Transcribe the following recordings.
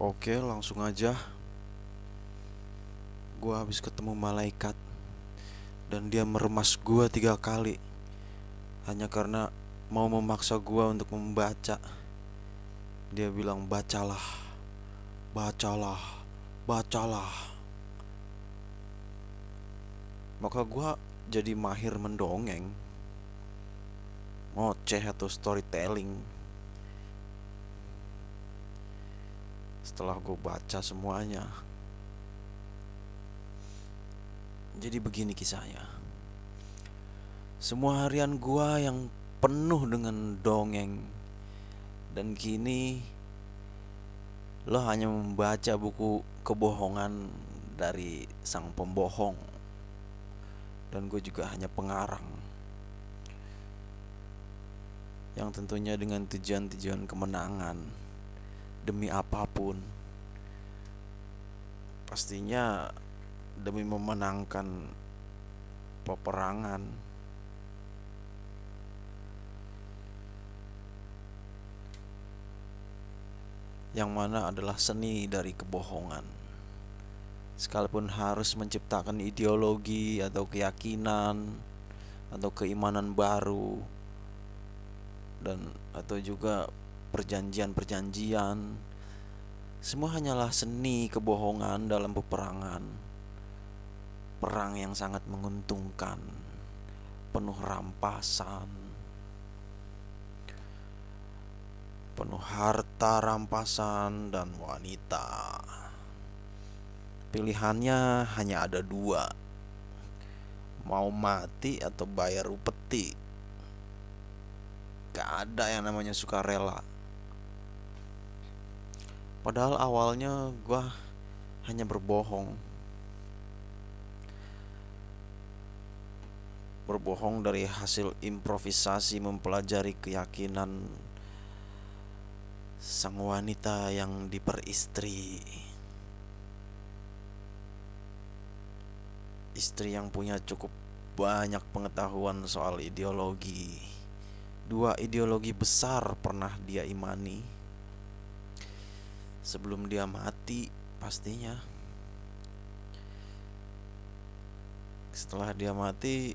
Oke, langsung aja. Gua habis ketemu malaikat dan dia meremas gua 3 kali hanya karena mau memaksa gua untuk membaca. Dia bilang bacalah, bacalah, bacalah. Maka gua jadi mahir mendongeng, ngoceh atau storytelling. Setelah gua baca semuanya, jadi begini kisahnya. Semua harian gua yang penuh dengan dongeng, dan kini lo hanya membaca buku kebohongan dari sang pembohong. Dan gue juga hanya pengarang yang tentunya dengan tujuan-tujuan kemenangan. Demi apapun, pastinya demi memenangkan peperangan. Yang mana adalah seni dari kebohongan. Sekalipun harus menciptakan ideologi atau keyakinan atau keimanan baru, dan atau juga perjanjian-perjanjian, semua hanyalah seni kebohongan dalam peperangan. Perang yang sangat menguntungkan, penuh rampasan, penuh harta rampasan dan wanita. Pilihannya hanya ada dua, mau mati atau bayar upeti. Gak ada yang namanya sukarela. Padahal awalnya gue hanya berbohong. Berbohong dari hasil improvisasi mempelajari keyakinan sang wanita yang diperistri. Istri yang punya cukup banyak pengetahuan soal ideologi. 2 ideologi besar pernah dia imani sebelum dia mati pastinya. Setelah dia mati,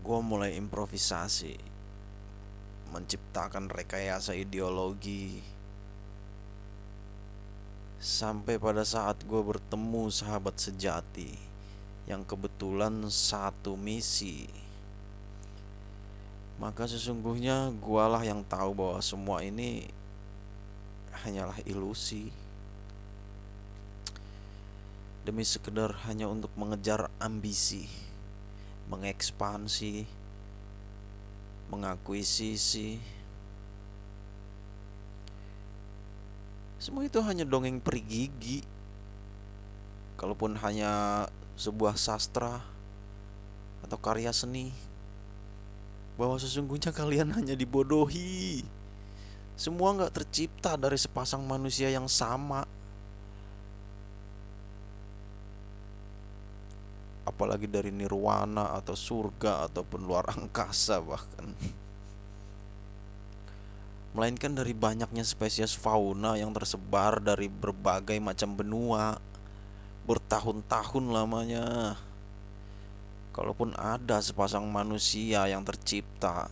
gue mulai improvisasi, menciptakan rekayasa ideologi. Sampai pada saat gue bertemu sahabat sejati yang kebetulan satu misi. Maka sesungguhnya gualah yang tahu bahwa semua ini hanyalah ilusi, demi sekedar hanya untuk mengejar ambisi, mengekspansi, mengakuisisi. Semua itu hanya dongeng peri gigi. Kalaupun hanya sebuah sastra atau karya seni, bahwa sesungguhnya kalian hanya dibodohi. Semua gak tercipta dari sepasang manusia yang sama. Apalagi dari nirwana atau surga ataupun luar angkasa bahkan. Melainkan dari banyaknya spesies fauna yang tersebar dari berbagai macam benua, bertahun-tahun lamanya. Kalaupun ada sepasang manusia yang tercipta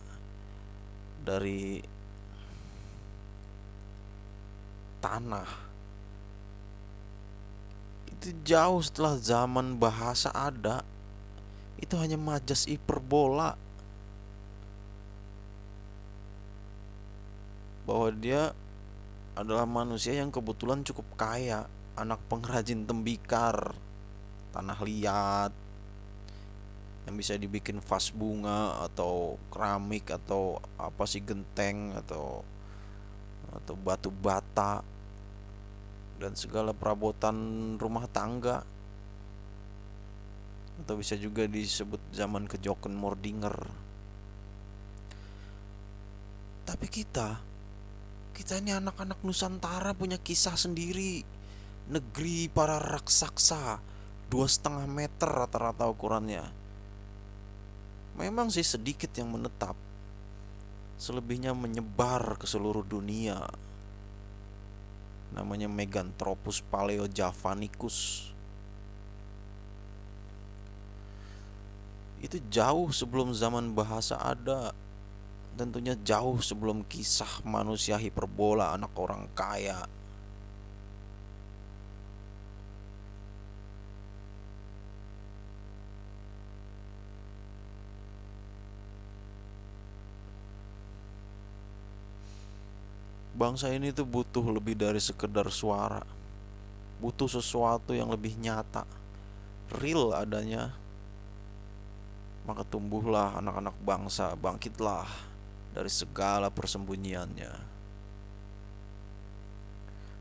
dari tanah, itu jauh setelah zaman bahasa ada. Itu hanya majas hiperbola, bahwa dia adalah manusia yang kebetulan cukup kaya, anak pengrajin tembikar, tanah liat, yang bisa dibikin vas bunga atau keramik atau apa sih, genteng atau batu bata dan segala perabotan rumah tangga, atau bisa juga disebut zaman kejoken Mordinger. Tapi kita ini anak-anak Nusantara punya kisah sendiri. Negeri para raksasa, 2,5 meter rata-rata ukurannya. Memang sih sedikit yang menetap, selebihnya menyebar ke seluruh dunia. namanya Meganthropus paleojavanicus. Itu jauh sebelum zaman bahasa ada, tentunya jauh sebelum kisah manusia hiperbola anak orang kaya. Bangsa ini tuh butuh lebih dari sekedar suara, butuh sesuatu yang lebih nyata, real adanya. Maka tumbuhlah anak-anak bangsa, bangkitlah dari segala persembunyiannya.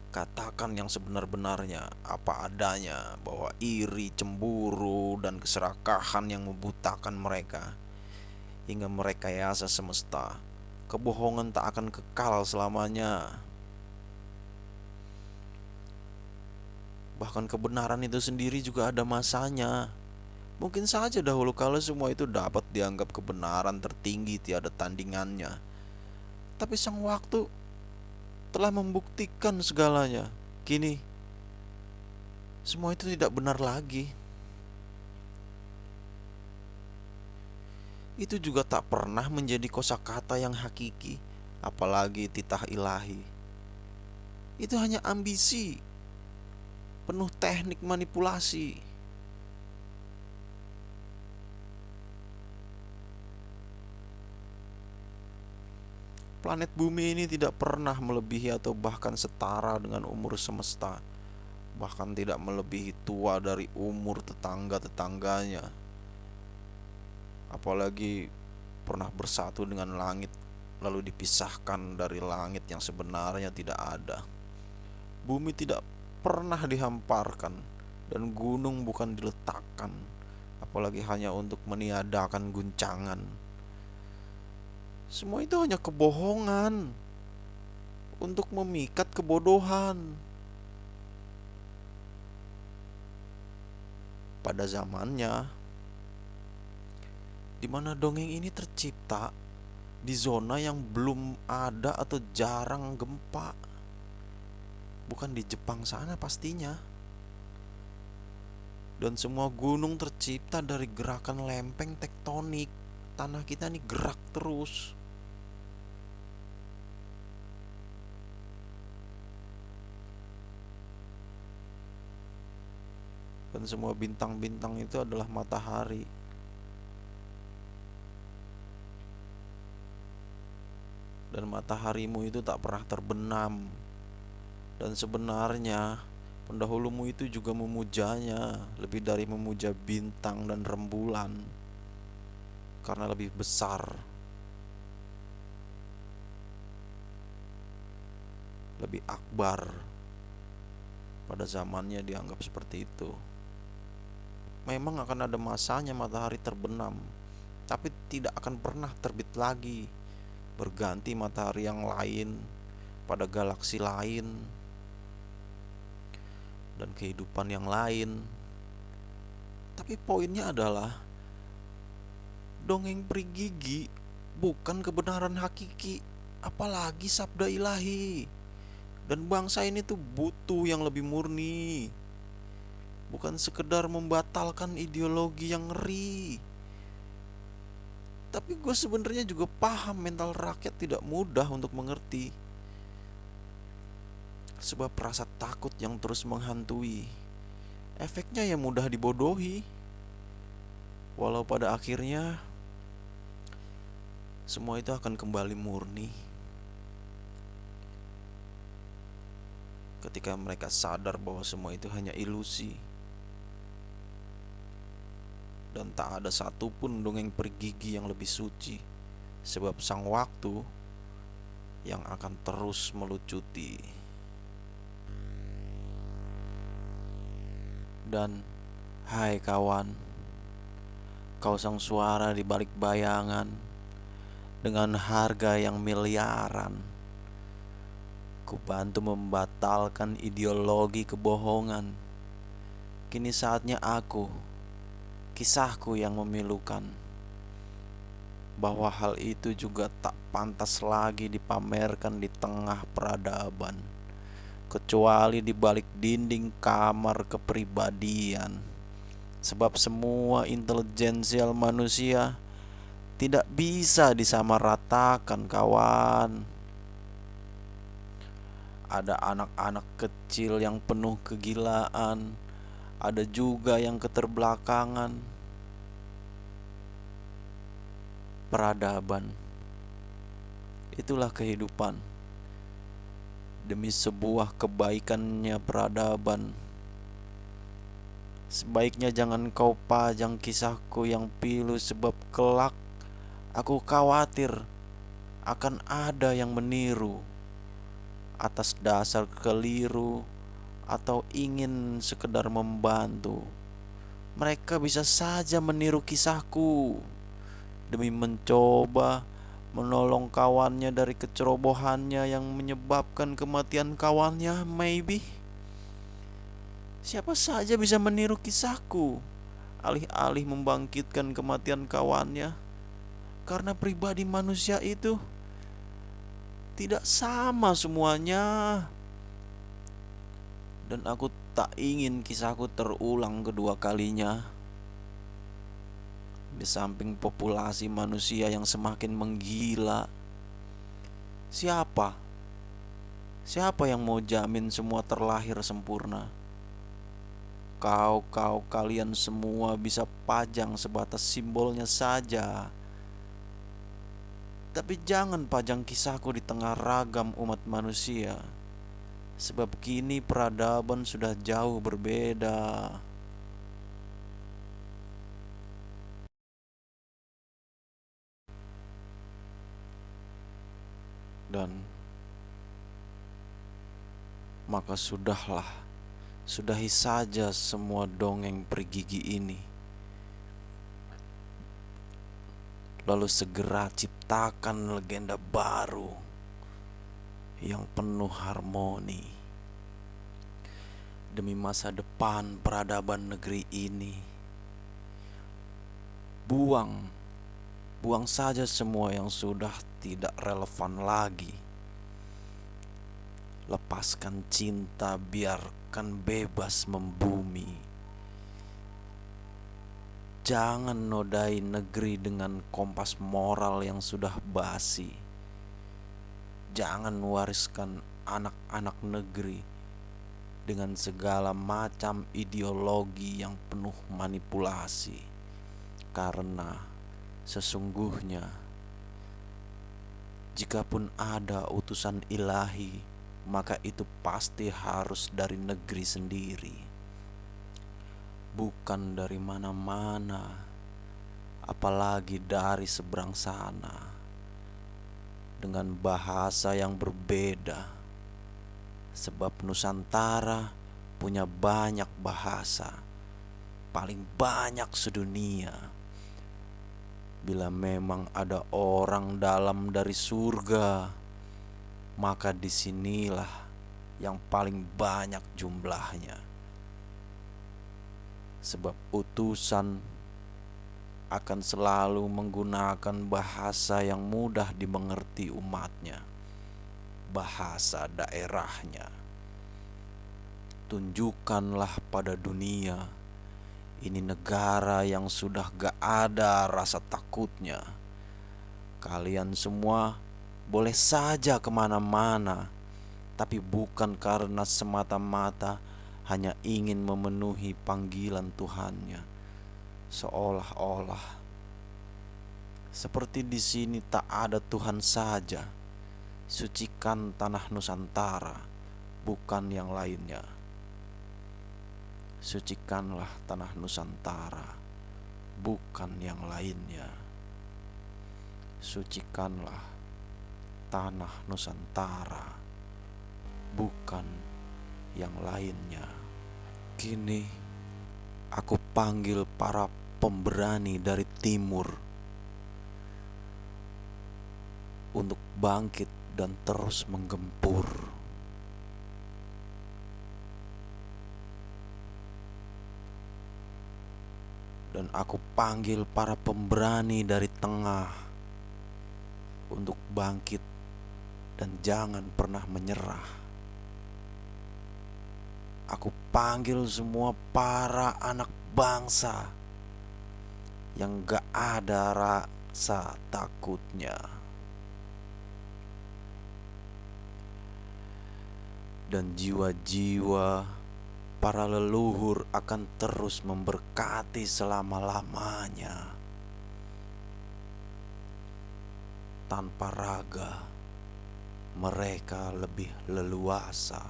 Katakan yang sebenar-benarnya, apa adanya, bahwa iri, cemburu, dan keserakahan yang membutakan mereka hingga merekayasa semesta. Kebohongan tak akan kekal selamanya. Bahkan kebenaran itu sendiri juga ada masanya. Mungkin saja dahulu kala semua itu dapat dianggap kebenaran tertinggi tiada tandingannya. Tapi sang waktu telah membuktikan segalanya. Kini, semua itu tidak benar lagi. Itu juga tak pernah menjadi kosakata yang hakiki, apalagi titah ilahi. Itu hanya ambisi, penuh teknik manipulasi. Planet bumi ini tidak pernah melebihi atau bahkan setara dengan umur semesta, bahkan tidak melebihi tua dari umur tetangga-tetangganya, apalagi pernah bersatu dengan langit lalu dipisahkan dari langit yang sebenarnya tidak ada. Bumi tidak pernah dihamparkan dan gunung bukan diletakkan, apalagi hanya untuk meniadakan guncangan. Semua itu hanya kebohongan untuk memikat kebodohan. Pada zamannya, di mana dongeng ini tercipta di zona yang belum ada atau jarang gempa, bukan di Jepang sana pastinya. Dan semua gunung tercipta dari gerakan lempeng tektonik. Tanah kita nih gerak terus. Dan semua bintang-bintang itu adalah matahari. Dan mataharimu itu tak pernah terbenam. Dan sebenarnya pendahulumu itu juga memujanya lebih dari memuja bintang dan rembulan, karena lebih besar, lebih akbar. Pada zamannya dianggap seperti itu. Memang akan ada masanya matahari terbenam, tapi tidak akan pernah terbit lagi, berganti matahari yang lain pada galaksi lain dan kehidupan yang lain. Tapi poinnya adalah dongeng peri gigi bukan kebenaran hakiki, apalagi sabda ilahi. Dan bangsa ini tuh butuh yang lebih murni, bukan sekedar membatalkan ideologi yang ngeri. Tapi gue sebenarnya juga paham mental rakyat tidak mudah untuk mengerti, sebab rasa takut yang terus menghantui. Efeknya ya mudah dibodohi. Walau pada akhirnya semua itu akan kembali murni ketika mereka sadar bahwa semua itu hanya ilusi. Dan tak ada satupun dongeng peri gigi yang lebih suci, sebab sang waktu yang akan terus melucuti. Dan hai kawan, kau sang suara di balik bayangan dengan harga yang miliaran. Ku bantu membatalkan ideologi kebohongan. Kini saatnya aku, kisahku yang memilukan, bahwa hal itu juga tak pantas lagi dipamerkan di tengah peradaban. kecuali di balik dinding kamar kepribadian. Sebab semua intelijensial manusia tidak bisa disamaratakan, kawan. Ada anak-anak kecil yang penuh kegilaan, ada juga yang keterbelakangan. Peradaban, itulah kehidupan. Demi sebuah kebaikannya peradaban, sebaiknya jangan kau pajang kisahku yang pilu, sebab kelak aku khawatir akan ada yang meniru atas dasar keliru atau ingin sekedar membantu. Mereka bisa saja meniru kisahku demi mencoba menolong kawannya dari kecerobohannya yang menyebabkan kematian kawannya, maybe. Siapa saja bisa meniru kisahku alih-alih membangkitkan kematian kawannya, karena pribadi manusia itu tidak sama semuanya. Dan aku tak ingin kisahku terulang kedua kalinya. Di samping populasi manusia yang semakin menggila, siapa yang mau jamin semua terlahir sempurna? Kalian semua bisa pajang sebatas simbolnya saja. Tapi jangan pajang kisahku di tengah ragam umat manusia, sebab kini peradaban sudah jauh berbeda. Dan maka sudahi saja semua dongeng pergigi ini. Lalu segera ciptakan legenda baru yang penuh harmoni demi masa depan peradaban negeri ini. Buang saja semua yang sudah tidak relevan lagi. Lepaskan cinta, biarkan bebas membumi. Jangan nodai negeri dengan kompas moral yang sudah basi. Jangan wariskan anak-anak negeri dengan segala macam ideologi yang penuh manipulasi. Karena sesungguhnya, jikapun ada utusan ilahi, maka itu pasti harus dari negeri sendiri, bukan dari mana-mana, apalagi dari seberang sana, dengan bahasa yang berbeda. Sebab Nusantara punya banyak bahasa, paling banyak sedunia. Bila memang ada orang dalam dari surga, maka disinilah yang paling banyak jumlahnya. Sebab utusan akan selalu menggunakan bahasa yang mudah dimengerti umatnya, bahasa daerahnya. Tunjukkanlah pada dunia, ini negara yang sudah gak ada rasa takutnya. Kalian semua boleh saja kemana-mana, tapi bukan karena semata-mata hanya ingin memenuhi panggilan Tuhannya. Seolah-olah seperti di sini tak ada Tuhan saja. Sucikan tanah Nusantara, bukan yang lainnya. Sucikanlah tanah Nusantara, bukan yang lainnya. Sucikanlah tanah Nusantara, bukan yang lainnya. Kini aku panggil para pemberani dari timur untuk bangkit dan terus menggempur. Dan aku panggil para pemberani dari tengah untuk bangkit dan jangan pernah menyerah. Aku panggil semua para anak bangsa yang gak ada rasa takutnya. Dan jiwa-jiwa para leluhur akan terus memberkati selama-lamanya. Tanpa raga, mereka lebih leluasa,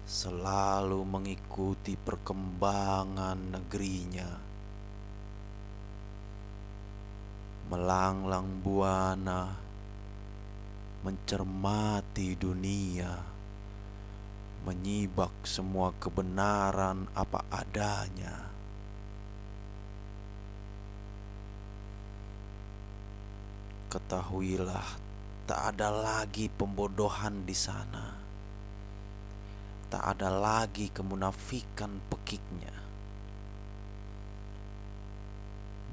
selalu mengikuti perkembangan negerinya, melanglang buana, mencermati dunia, menyibak semua kebenaran apa adanya. Ketahuilah, tak ada lagi pembodohan di sana. Tak ada lagi kemunafikan pekiknya.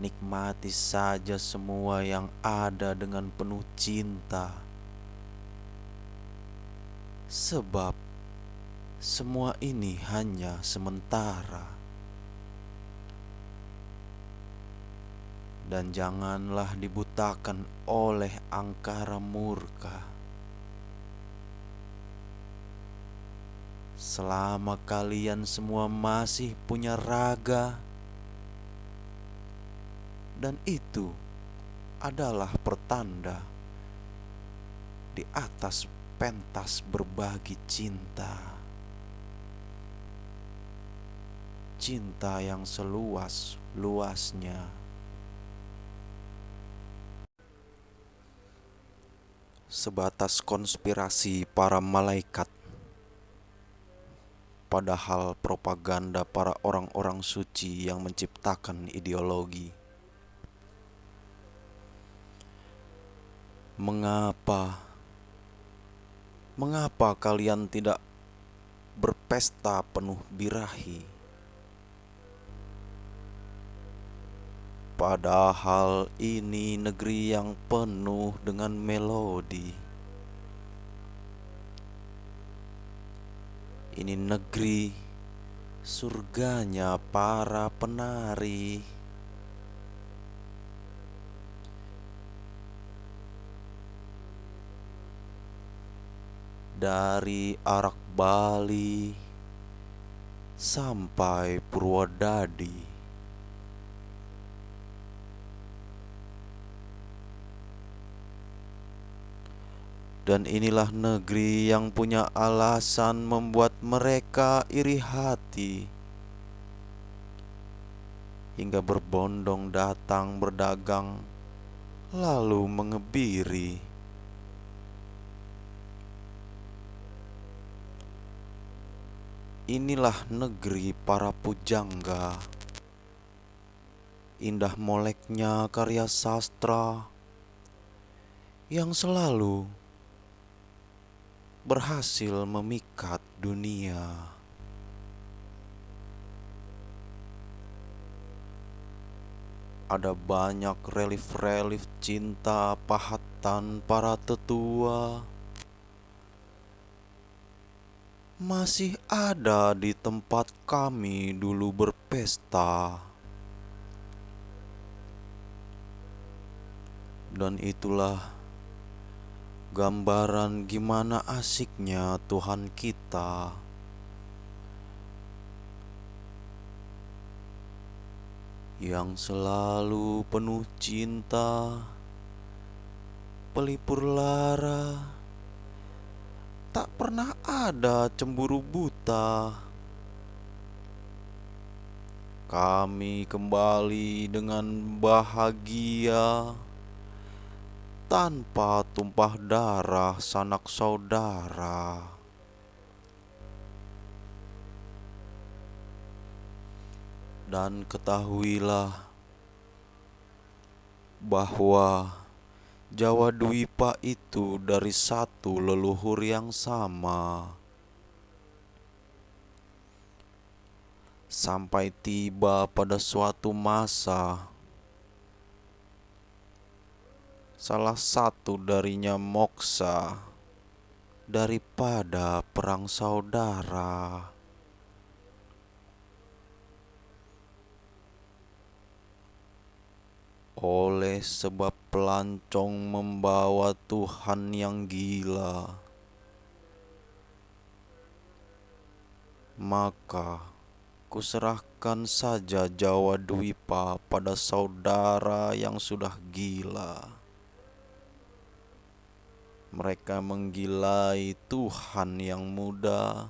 Nikmati saja semua yang ada dengan penuh cinta, sebab semua ini hanya sementara. Dan janganlah dibutakan oleh angkara murka. Selama kalian semua masih punya raga, dan itu adalah pertanda di atas pentas berbagi cinta. Cinta yang seluas-luasnya. Sebatas konspirasi para malaikat, padahal propaganda para orang-orang suci yang menciptakan ideologi. Mengapa kalian tidak berpesta penuh birahi? Padahal ini negeri yang penuh dengan melodi. Ini negeri surganya para penari. Dari Arak Bali sampai Purwodadi. Dan inilah negeri yang punya alasan membuat mereka iri hati, hingga berbondong datang berdagang, lalu mengebiri. Inilah negeri para pujangga, indah moleknya karya sastra yang selalu berhasil memikat dunia. Ada banyak relief-relief cinta pahatan para tetua, masih ada di tempat kami dulu berpesta. Dan itulah gambaran gimana asiknya Tuhan kita, yang selalu penuh cinta, pelipur lara, tak pernah ada cemburu buta. Kami kembali dengan bahagia, tanpa tumpah darah sanak saudara. Dan ketahuilah bahwa Jawa Dwipa itu dari satu leluhur yang sama. Sampai tiba pada suatu masa, salah satu darinya moksa, daripada perang saudara. Oleh sebab pelancong membawa Tuhan yang gila, maka kuserahkan saja Jawa Dwipa pada saudara yang sudah gila. Mereka menggilai Tuhan yang muda,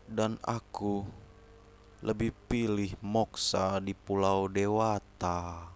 dan aku lebih pilih moksa di Pulau Dewata.